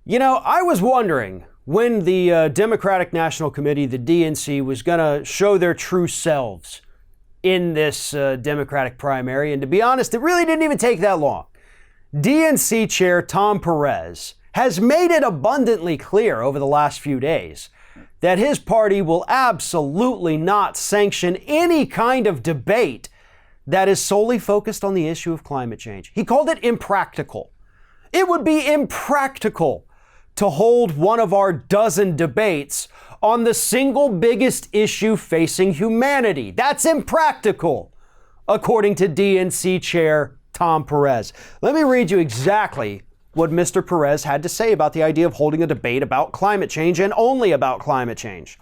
You know, I was wondering when the Democratic National Committee, the DNC, was going to show their true selves in this Democratic primary. And to be honest, it really didn't even take that long. DNC Chair Tom Perez has made it abundantly clear over the last few days that his party will absolutely not sanction any kind of debate that is solely focused on the issue of climate change. He called it impractical. It would be impractical to hold one of our dozen debates on the single biggest issue facing humanity. That's impractical, according to DNC Chair Tom Perez. Let me read you exactly what Mr. Perez had to say about the idea of holding a debate about climate change and only about climate change.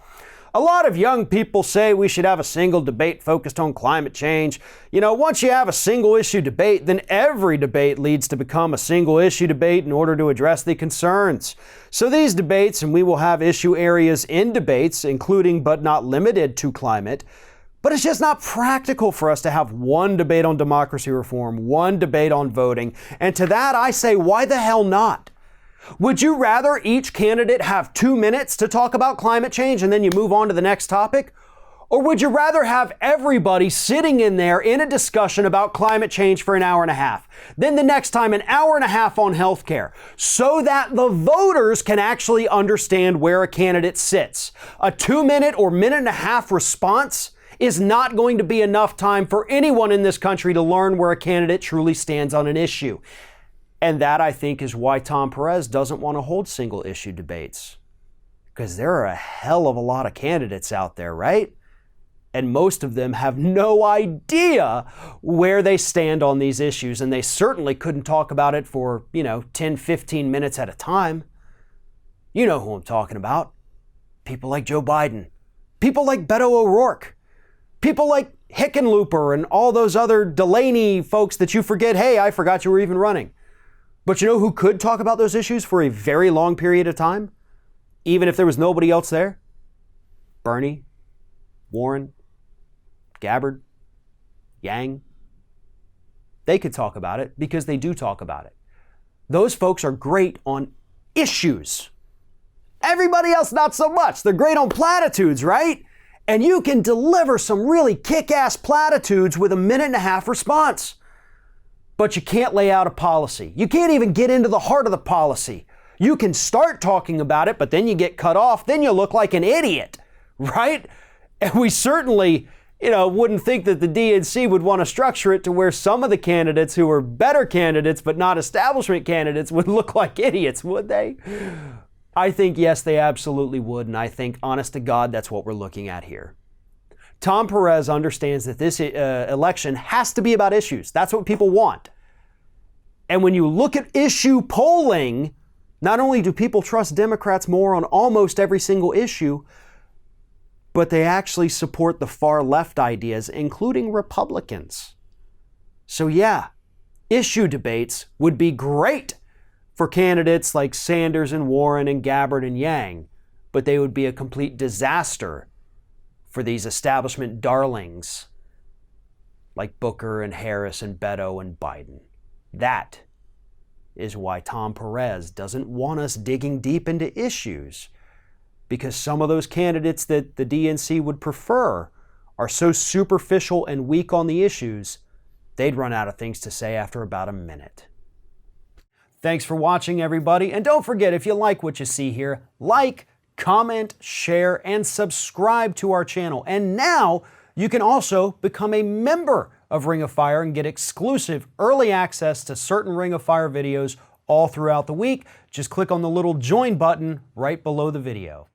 A lot of young people say we should have a single debate focused on climate change. You know, once you have a single issue debate, then every debate leads to become a single issue debate in order to address the concerns. So these debates, and we will have issue areas in debates, including but not limited to climate, but it's just not practical for us to have one debate on democracy reform, one debate on voting. And to that I say, why the hell not? Would you rather each candidate have 2 minutes to talk about climate change and then you move on to the next topic? Or would you rather have everybody sitting in there in a discussion about climate change for an hour and a half? Then the next time, an hour and a half on healthcare, so that the voters can actually understand where a candidate sits. A 2-minute or minute and a half response is not going to be enough time for anyone in this country to learn where a candidate truly stands on an issue. And that, I think, is why Tom Perez doesn't want to hold single issue debates. Because there are a hell of a lot of candidates out there, right? And most of them have no idea where they stand on these issues. And they certainly couldn't talk about it for, 10, 15 minutes at a time. You know who I'm talking about. People like Joe Biden. People like Beto O'Rourke. People like Hickenlooper and all those other Delaney folks that you forget, hey, I forgot you were even running. But you know who could talk about those issues for a very long period of time? Even if there was nobody else there? Bernie, Warren, Gabbard, Yang. They could talk about it because they do talk about it. Those folks are great on issues. Everybody else, not so much. They're great on platitudes, right? And you can deliver some really kick-ass platitudes with a minute and a half response. But you can't lay out a policy. You can't even get into the heart of the policy. You can start talking about it, but then you get cut off. Then you look like an idiot, right? And we certainly, wouldn't think that the DNC would want to structure it to where some of the candidates who are better candidates, but not establishment candidates, would look like idiots, would they? I think, yes, they absolutely would. And I think, honest to God, that's what we're looking at here. Tom Perez understands that this election has to be about issues. That's what people want. And when you look at issue polling, not only do people trust Democrats more on almost every single issue, but they actually support the far left ideas, including Republicans. So yeah, issue debates would be great for candidates like Sanders and Warren and Gabbard and Yang, but they would be a complete disaster for these establishment darlings like Booker and Harris and Beto and Biden. That is why Tom Perez doesn't want us digging deep into issues, because some of those candidates that the DNC would prefer are so superficial and weak on the issues, they'd run out of things to say after about a minute. Thanks for watching, everybody. And don't forget, if you like what you see here, like, comment, share, and subscribe to our channel. And now you can also become a member of Ring of Fire and get exclusive early access to certain Ring of Fire videos all throughout the week. Just click on the little join button right below the video.